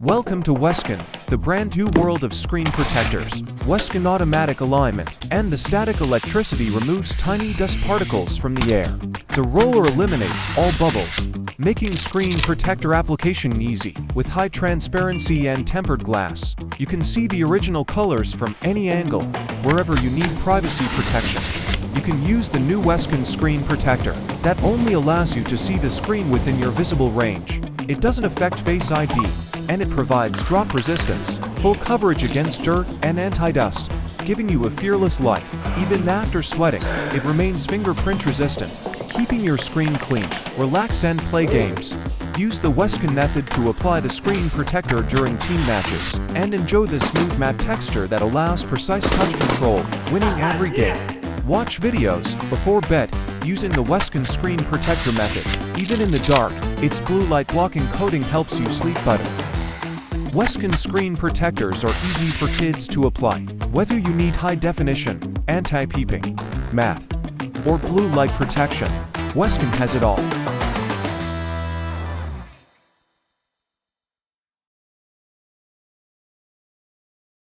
Welcome to WSKEN, the brand new world of screen protectors. WSKEN automatic alignment and the static electricity removes tiny dust particles from the air. The roller eliminates all bubbles, making screen protector application easy. With high transparency and tempered glass, you can see the original colors from any angle, wherever you need privacy protection. You can use the new WSKEN screen protector that only allows you to see the screen within your visible range. It doesn't affect Face ID, and it provides drop resistance, full coverage against dirt and anti-dust, giving you a fearless life. Even after sweating, it remains fingerprint resistant, keeping your screen clean. Relax and play games. Use the WSKEN method to apply the screen protector during team matches, and enjoy the smooth matte texture that allows precise touch control, winning every game. Watch videos before bed using the WSKEN screen protector method. Even in the dark, its blue light blocking coating helps you sleep better. WSKEN screen protectors are easy for kids to apply. Whether you need high definition, anti-peeping, matte, or blue light protection, WSKEN has it all.